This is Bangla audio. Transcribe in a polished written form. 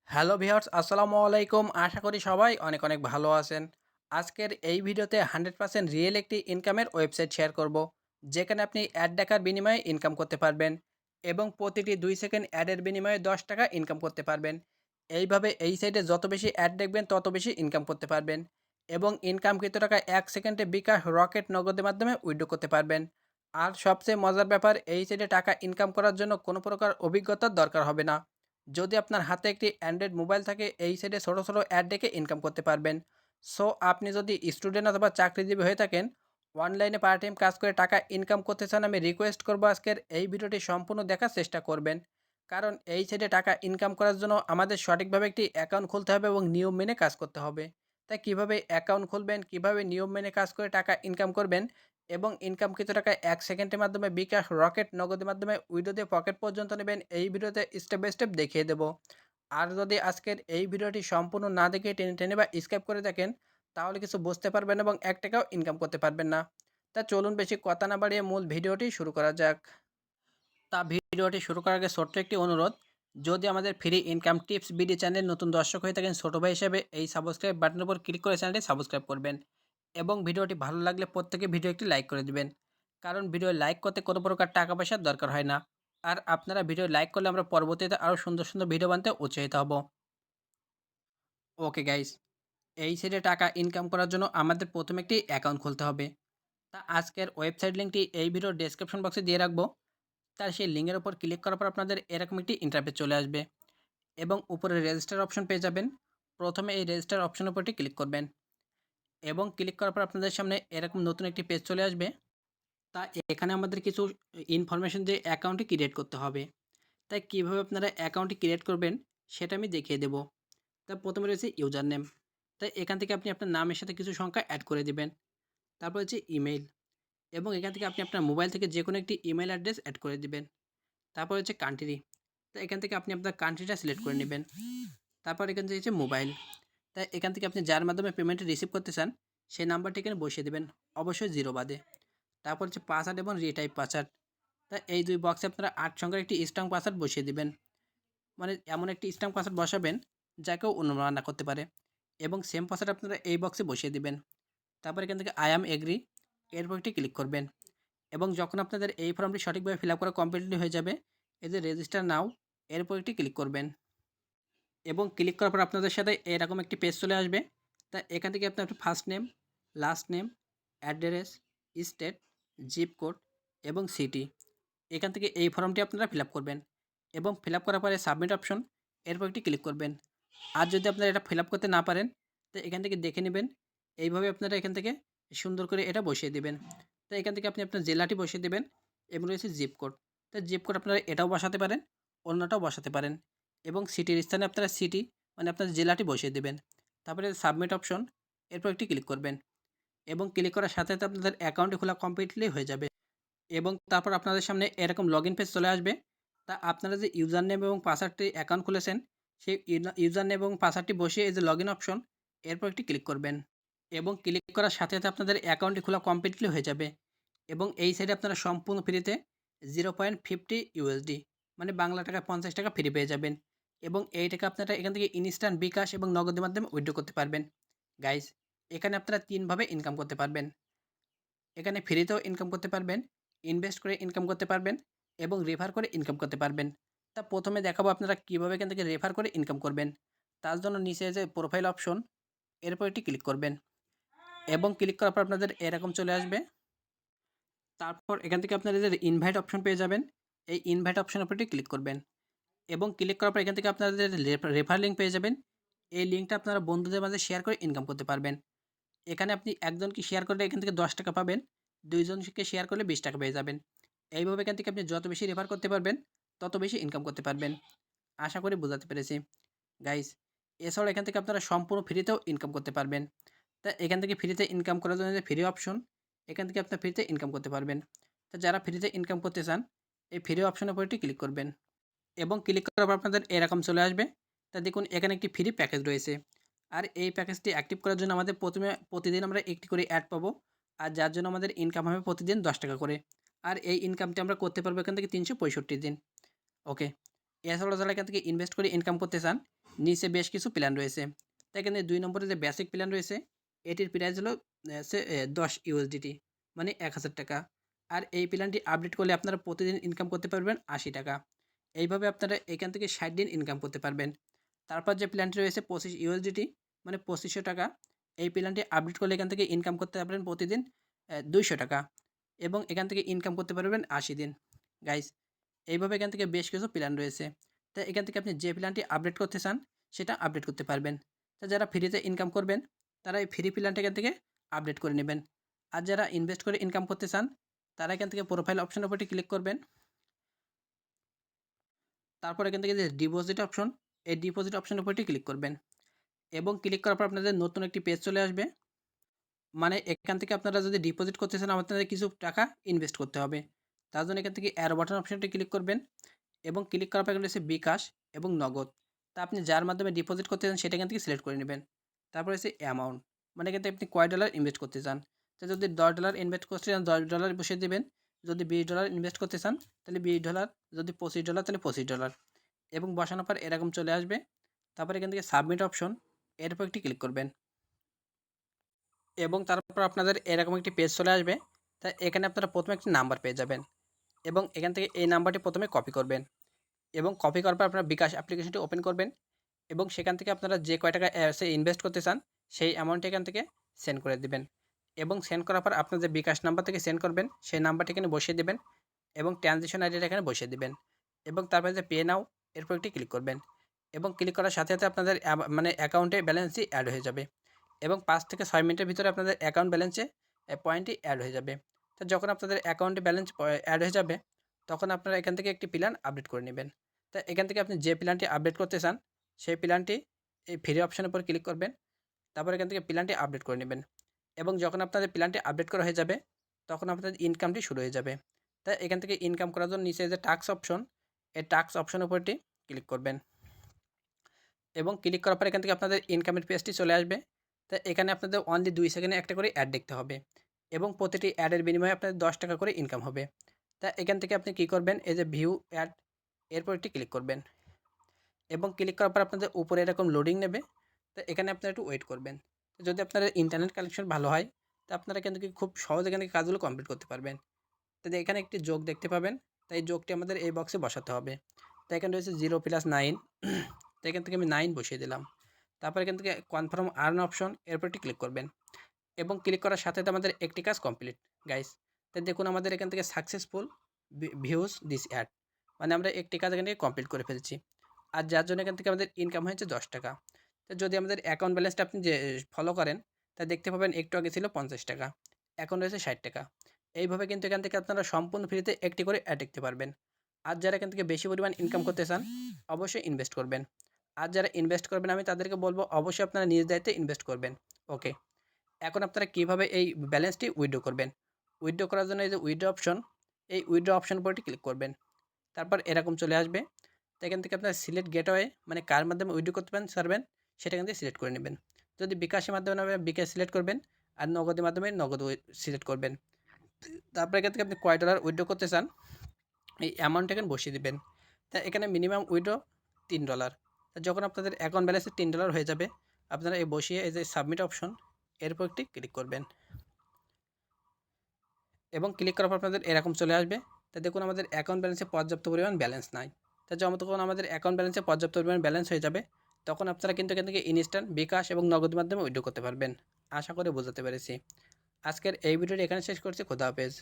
হ্যালো ভিউয়ার্স, আসসালামু আলাইকুম। আশা করি সবাই অনেক অনেক ভালো আছেন। আজকের এই ভিডিওতে 100% রিয়েল একটি ইনকামের ওয়েবসাইট শেয়ার করব, যেখানে আপনি অ্যাড দেখার বিনিময়ে ইনকাম করতে পারবেন এবং প্রতিটি 2 সেকেন্ড অ্যাডের বিনিময়ে ৳10 ইনকাম করতে পারবেন। এইভাবে এই সাইটে যত বেশি অ্যাড দেখবেন তত বেশি ইনকাম করতে পারবেন এবং ইনকামকৃত টাকা 1 সেকেন্ডে বিকাশ, রকেট, নগদের মাধ্যমে উইথড্র করতে পারবেন। আর সবচেয়ে মজার ব্যাপার, এই সাইটে টাকা ইনকাম করার জন্য কোনো প্রকার অভিজ্ঞতার দরকার হবে না। যদি আপনার হাতে একটি অ্যান্ড্রয়েড মোবাইল থাকে, এই সাইটে ছোটো ছোটো অ্যাড দেখে ইনকাম করতে পারবেন। সো আপনি যদি স্টুডেন্ট অথবা চাকরিজীবী হয়ে থাকেন, অনলাইনে পার্ট টাইম কাজ করে টাকা ইনকাম করতে চান, আমি রিকোয়েস্ট করবো আজকের এই ভিডিওটি সম্পূর্ণ দেখার চেষ্টা করবেন। কারণ এই সাইটে টাকা ইনকাম করার জন্য আমাদের সঠিকভাবে একটি অ্যাকাউন্ট খুলতে হবে এবং নিয়ম মেনে কাজ করতে হবে। তাই কীভাবে অ্যাকাউন্ট খুলবেন, কীভাবে নিয়ম মেনে কাজ করে টাকা ইনকাম করবেন এবং ইনকামকৃত টাকা 1 সেকেন্ডের মাধ্যমে বিকাশ, রকেট, নগদের মাধ্যমে উইথড্র দিয়ে পকেট পর্যন্ত নেবেন, এই ভিডিওতে স্টেপ বাই স্টেপ দেখিয়ে দেবো। আর যদি আজকের এই ভিডিওটি সম্পূর্ণ না দেখে টেনে টেনে বা স্কিপ করে দেখেন, তাহলে কিছু বুঝতে পারবেন এবং 1 টাকাও ইনকাম করতে পারবেন না। তা চলুন বেশি কথা না বাড়িয়ে মূল ভিডিওটি শুরু করা যাক। তা ভিডিওটি শুরু করার আগে ছোট্ট একটি অনুরোধ, যদি আমাদের free income tips BD channel নতুন দর্শক হয়ে থাকেন, ছোটো ভাই হিসেবে এই সাবস্ক্রাইব বাটনের উপর ক্লিক করে চ্যানেলটি সাবস্ক্রাইব করবেন এবং ভিডিওটি ভালো লাগলে প্রত্যেকে ভিডিও একটি লাইক করে দিবেন। কারণ ভিডিও লাইক করতে কোনো প্রকার টাকা পয়সার দরকার হয় না। আর আপনারা ভিডিও লাইক করলে আমরা পরবর্তীতে আরও সুন্দর সুন্দর ভিডিও বানাতে উৎসাহিত হব। ওকে গাইস, এই সাইটে টাকা ইনকাম করার জন্য আমাদের প্রথমে একটি অ্যাকাউন্ট খুলতে হবে। তা আজকের ওয়েবসাইট লিঙ্কটি এই ভিডিওর ডেসক্রিপশন বক্সে দিয়ে রাখবো। তার সেই লিঙ্কের উপর ক্লিক করার পর আপনাদের এরকম একটি ইন্টারফেস চলে আসবে এবং উপরে রেজিস্টার অপশন পেয়ে যাবেন। প্রথমে এই রেজিস্টার অপশনের উপরটি ক্লিক করবেন এবং ক্লিক করার পর আপনাদের সামনে এরকম নতুন একটি পেজ চলে আসবে। তা এখানে আমাদের কিছু ইনফরমেশন দিয়ে অ্যাকাউন্টটি ক্রিয়েট করতে হবে। তাই কীভাবে আপনারা অ্যাকাউন্টটি ক্রিয়েট করবেন সেটা আমি দেখিয়ে দেবো। তা প্রথমে রয়েছে ইউজার নেম। তাই এখান থেকে আপনি আপনার নামের সাথে কিছু সংখ্যা অ্যাড করে দিবেন। তারপর হচ্ছে ইমেইল, এবং এখান থেকে আপনি আপনার মোবাইল থেকে যে কোনো একটি ইমেইল অ্যাড্রেস অ্যাড করে দিবেন। তারপর হচ্ছে কান্ট্রি। তো এখান থেকে আপনি আপনার কান্ট্রিটা সিলেক্ট করে নেবেন। তারপর এখান থেকে হচ্ছে মোবাইল। তাই এখান থেকে আপনি যার মাধ্যমে পেমেন্ট রিসিভ করতে চান সেই নাম্বারটি এখানে বসিয়ে দেবেন, অবশ্যই জিরো বাদে। তারপর হচ্ছে পাসওয়ার্ড এবং রিটাইপ পাসওয়ার্ড। তাই এই 2 বক্সে আপনারা 8 সংখ্যার একটি স্ট্রং পাসওয়ার্ড বসিয়ে দিবেন। মানে এমন একটি স্ট্রং পাসওয়ার্ড বসাবেন যা কেউ অনুমান না করতে পারে, এবং সেম পাসওয়ার্ড আপনারা এই বক্সে বসিয়ে দিবেন। তারপর এখান থেকে আই অ্যাম এগ্রি এরপর একটি ক্লিক করবেন এবং যখন আপনাদের এই ফর্মটি সঠিকভাবে ফিল আপ করা কমপ্লিটলি হয়ে যাবে, এই যে রেজিস্টার নাও এরপর একটি ক্লিক করবেন এবং ক্লিক করার পর আপনাদের সাথে এরকম একটি পেজ চলে আসবে। তা এখান থেকে আপনার first name, last name, address, state, zip code এবং সিটি, এখান থেকে এই ফর্মটি আপনারা ফিল আপ করবেন এবং ফিল আপ করার পরে সাবমিট অপশন এরপর একটি ক্লিক করবেন। আর যদি আপনারা এটা ফিল আপ করতে না পারেন, তো এখান থেকে দেখে নেবেন। এইভাবে আপনারা এখান থেকে সুন্দর করে এটা বসিয়ে দিবেন। তো এখান থেকে আপনি আপনার জেলাটি বসিয়ে দেবেন এবং রয়েছে জিপ কোড। তো জিপ কোড আপনারা এটাও বসাতে পারেন, অন্যটাও বসাতে পারেন এবং সিটির স্থানে আপনারা সিটি মানে আপনার জেলাটি বসিয়ে দেবেন। তারপরে সাবমিট অপশন এরপর একটি ক্লিক করবেন এবং ক্লিক করার সাথে সাথে আপনাদের অ্যাকাউন্টটি খোলা কমপ্লিটলি হয়ে যাবে এবং তারপর আপনাদের সামনে এরকম লগইন পেজ চলে আসবে। তা আপনারা যে ইউজার নেম এবং পাসওয়ার্ডটি অ্যাকাউন্ট খুলেছেন, সেই ইউজার নেম এবং পাসওয়ার্ডটি বসিয়ে এই যে লগইন অপশন এরপর একটি ক্লিক করবেন এবং ক্লিক করার সাথে সাথে আপনাদের অ্যাকাউন্টটি খোলা কমপ্লিটলি হয়ে যাবে এবং এই সাইডে আপনারা সম্পূর্ণ ফ্রিতে 0.50 ইউএসডি মানে বাংলা টাকা 50 টাকা ফ্রি পেয়ে যাবেন এবং এই টাকা আপনারা এখান থেকে ইনস্ট্যান্ট, বিকাশ এবং নগদের মাধ্যমে উইথড্র করতে পারবেন। গাইস, এখানে আপনারা 3 ভাবে ইনকাম করতে পারবেন। এখানে ফ্রিতেও ইনকাম করতে পারবেন, ইনভেস্ট করে ইনকাম করতে পারবেন এবং রেফার করে ইনকাম করতে পারবেন। তা প্রথমে দেখাবো আপনারা কীভাবে এখান থেকে রেফার করে ইনকাম করবেন। তার জন্য নিচে যে প্রোফাইল অপশন এরপর একটি ক্লিক করবেন এবং ক্লিক করার পর আপনাদের এরকম চলে আসবে। তারপর এখান থেকে আপনারা যে ইনভাইট অপশন পেয়ে যাবেন, এই ইনভাইট অপশনের উপরটি ক্লিক করবেন এবং ক্লিক করার পর এখান থেকে আপনাদের রেফার লিঙ্ক পেয়ে যাবেন। এই লিঙ্কটা আপনারা বন্ধুদের মাঝে শেয়ার করে ইনকাম করতে পারবেন। এখানে আপনি একজনকে শেয়ার করলে এখান থেকে 10 টাকা পাবেন, 2 জনকে শেয়ার করলে 20 টাকা পেয়ে যাবেন। এইভাবে এখান থেকে আপনি যত বেশি রেফার করতে পারবেন তত বেশি ইনকাম করতে পারবেন। আশা করি বোঝাতে পেরেছি। গাইস, এছাড়াও এখান থেকে আপনারা সম্পূর্ণ ফ্রিতেও ইনকাম করতে পারবেন। তা এখান থেকে ফ্রিতে ইনকাম করার জন্য যে ফ্রি অপশন, এখান থেকে আপনার ফ্রিতে ইনকাম করতে পারবেন। তা যারা ফ্রিতে ইনকাম করতে চান, এই ফ্রি অপশনের উপর একটি ক্লিক করবেন এবং ক্লিক করার পর আপনাদের এরকম চলে আসবে। তা দেখুন এখানে একটি ফ্রি প্যাকেজ রয়েছে। আর এই প্যাকেজটি অ্যাক্টিভ করার জন্য আমাদের প্রতিদিন আমরা একটি করে অ্যাড পাবো, আর যার জন্য আমাদের ইনকাম হবে প্রতিদিন 10 টাকা করে। আর এই ইনকামটি আমরা করতে পারবো এখান থেকে 365 দিন। ওকে, এছাড়াও যারা এখান থেকে ইনভেস্ট করে ইনকাম করতে চান, নিচে বেশ কিছু প্ল্যান রয়েছে। তো এখানে 2 নম্বরে যে বেসিক প্ল্যান রয়েছে এটির প্রাইস হলো 10 ইউএসডিটি মানে 1000 টাকা। আর এই প্ল্যানটি আপডেট করলে আপনারা প্রতিদিন ইনকাম করতে পারবেন 80 টাকা। এইভাবে আপনারা এখান থেকে 60 দিন ইনকাম করতে পারবেন। তারপর যে প্ল্যানটি রয়েছে 25 ইউএসডিটি মানে 2500 টাকা। এই প্ল্যানটি আপডেট করলে এখান থেকে ইনকাম করতে পারবেন প্রতিদিন 200 টাকা এবং এখান থেকে ইনকাম করতে পারবেন 80 দিন। গাইস, এইভাবে এখান থেকে বেশ কিছু প্ল্যান রয়েছে। তো এখান থেকে আপনি যে প্ল্যানটি আপডেট করতে চান সেটা আপডেট করতে পারবেন। তো যারা ফ্রিতে ইনকাম করবেন তারা এই ফ্রি প্ল্যানটা এখান থেকে আপডেট করে নেবেন। আর যারা ইনভেস্ট করে ইনকাম করতে চান তারা এখান থেকে প্রোফাইল অপশনের উপরটি ক্লিক করবেন। তারপর এখান থেকে যে ডিপোজিট অপশন, এই ডিপোজিট অপশনের উপরটি ক্লিক করবেন এবং ক্লিক করার পর আপনাদের নতুন একটি পেজ চলে আসবে। মানে এখান থেকে আপনারা যদি ডিপোজিট করতে চান আপনাদের কিছু টাকা ইনভেস্ট করতে হবে। তার জন্য এখান থেকে অ্যারো বাটন অপশনটি ক্লিক করবেন এবং ক্লিক করার পর এখানে রয়েছে বিকাশ এবং নগদ। তা আপনি যার মাধ্যমে ডিপোজিট করতে চান সেটা এখান থেকে সিলেক্ট করে নেবেন। তারপর হচ্ছে অ্যামাউন্ট, মানে এখান থেকে আপনি কয় ডলার ইনভেস্ট করতে চান। তো যদি $10 ইনভেস্ট করতে চান $10 বসিয়ে দেবেন। যদি $20 ইনভেস্ট করতে চান তাহলে $20, যদি $25 তাহলে $25 এবং বসানোর পর এরকম চলে আসবে। তারপর এখান থেকে সাবমিট অপশন, এর উপর একটি ক্লিক করবেন এবং তারপর আপনাদের এরকম একটি পেজ চলে আসবে। তা এখানে আপনারা প্রথমে একটি নাম্বার পেয়ে যাবেন এবং এখান থেকে এই নাম্বারটি প্রথমে কপি করবেন এবং কপি করার পর আপনারা বিকাশ অ্যাপ্লিকেশনটি ওপেন করবেন এবং সেখান থেকে আপনারা যে কয় টাকা ইনভেস্ট করতে চান সেই অ্যামাউন্ট এখান থেকে সেন্ড করে দিবেন এবং সেন্ড করার পর আপনার যে বিকাশ নাম্বার থেকে সেন্ড করবেন সেই নাম্বারটি এখানে বসিয়ে দেবেন এবং ট্রানজেকশন আইডিটা এখানে বসিয়ে দিবেন এবং তারপরে যে পে নাও এরপর একটি ক্লিক করবেন এবং ক্লিক করার সাথে সাথে আপনাদের মানে অ্যাকাউন্টে ব্যালেন্সই অ্যাড হয়ে যাবে এবং 5 থেকে 6 মিনিটের ভিতরে আপনাদের অ্যাকাউন্ট ব্যালেন্সে পয়েন্টটি অ্যাড হয়ে যাবে। তো যখন আপনাদের অ্যাকাউন্টে ব্যালেন্স অ্যাড হয়ে যাবে তখন আপনারা এখান থেকে একটি প্ল্যান আপডেট করে নেবেন। তো এখান থেকে আপনি যে প্ল্যানটি আপডেট করতে চান সেই প্ল্যানটি এই ফ্রি অপশনের উপর ক্লিক করবেন। তারপর এখান থেকে প্ল্যানটি আপডেট করে নেবেন এবং যখন আপনাদের প্ল্যানটি আপডেট করা হয়ে যাবে তখন আপনাদের ইনকামটি শুরু হয়ে যাবে। তাই এখান থেকে ইনকাম করার জন্য নিচে যে টাস্ক অপশন, এই টাস্ক অপশনের উপরটি ক্লিক করবেন এবং ক্লিক করার পর এখান থেকে আপনাদের ইনকামের পেজটি চলে আসবে। তো এখানে আপনাদের অনলি 2 সেকেন্ডে একটা করে অ্যাড দেখতে হবে এবং প্রতিটি অ্যাডের বিনিময়ে আপনাদের 10 টাকা করে ইনকাম হবে। তা এখান থেকে আপনি কী করবেন, এই যে ভিউ অ্যাড এরপর একটি ক্লিক করবেন এবং ক্লিক করার পর আপনাদের উপরে এরকম লোডিং নেবে। তো এখানে আপনারা একটু ওয়েট করবেন। তো যদি আপনাদের ইন্টারনেট কানেকশন ভালো হয় তো আপনারা কিন্তু খুব সহজে এখান থেকে কাজগুলো কমপ্লিট করতে পারবেন। তো এখানে একটি যোগ দেখতে পাবেন, তাই যোগটি আমাদের এই বক্সে বসাতে হবে। তো এখানে রয়েছে 0+9, তো এখান থেকে আমি 9 বসিয়ে দিলাম। তারপর এখান থেকে কনফার্ম আর্ন অপশন এরপর একটি ক্লিক করবেন এবং ক্লিক করার সাথে সাথে আমাদের একটি কাজ কমপ্লিট গাইস। তাই দেখুন আমাদের এখান থেকে সাকসেসফুল ভিউজ দিস অ্যাড, মানে আমরা একটি কাজ এখান থেকে কমপ্লিট করে ফেলছি আর যার জন্য এখান থেকে আমাদের ইনকাম হয়েছে 10 টাকা। তো যদি আমাদের অ্যাকাউন্ট ব্যালেন্সটা আপনি যে ফলো করেন তা দেখতে পাবেন একটু আগে ছিল 50 টাকা, এখন রয়েছে 60 টাকা। এইভাবে কিন্তু এখান থেকে আপনারা সম্পূর্ণ ফ্রিতে একটি করে অ্যাড দেখতে পারবেন। আর যারা এখান থেকে বেশি পরিমাণ ইনকাম করতে চান অবশ্যই ইনভেস্ট করবেন। আর যারা ইনভেস্ট করবেন আমি তাদেরকে বলবো অবশ্যই আপনারা নিজ দায়িত্বে ইনভেস্ট করবেন। ওকে, এখন আপনারা কীভাবে এই ব্যালেন্সটি উইথড্র করবেন। উইথড্র করার জন্য এই যে উইথড্র অপশন, এই উইথড্র অপশন উপরটি ক্লিক করবেন। তারপর এরকম চলে আসবে। তো এখান থেকে আপনারা সিলেক্ট গেটওয়ে, মানে কার মাধ্যমে উইথড্র করতে পারবেন সেটা এখান থেকে সিলেক্ট করে নেবেন। যদি বিকাশের মাধ্যমে নেবেন বিকাশ সিলেক্ট করবেন আর নগদের মাধ্যমে নগদ সিলেক্ট করবেন। তারপর এখান থেকে আপনি কয় ডলার উইথড্র করতে চান এই অ্যামাউন্ট এখানে বসিয়ে দেবেন। তা এখানে মিনিমাম উইথড্র $3। যখন আপনাদের অ্যাকাউন্ট ব্যালেন্সে $3 হয়ে যাবে আপনারা এই বসিয়ে এই যে সাবমিট অপশন এর উপর একটি ক্লিক করবেন এবং ক্লিক করার পর আপনাদের এরকম চলে আসবে। তা দেখুন আমাদের অ্যাকাউন্ট ব্যালেন্সে পর্যাপ্ত পরিমাণ ব্যালেন্স নাই। তা যখন আমাদের অ্যাকাউন্ট ব্যালেন্সে পর্যাপ্ত পরিমাণ ব্যালেন্স হয়ে যাবে তখন আপনারা কিন্তু এখান থেকে ইনস্ট্যান্ট বিকাশ এবং নগদ মাধ্যমে উইথড্র করতে পারবেন। আশা করে বোঝাতে পেরেছি। আজকের এই ভিডিওটি এখানে শেষ করছি। খোদা হাফেজ।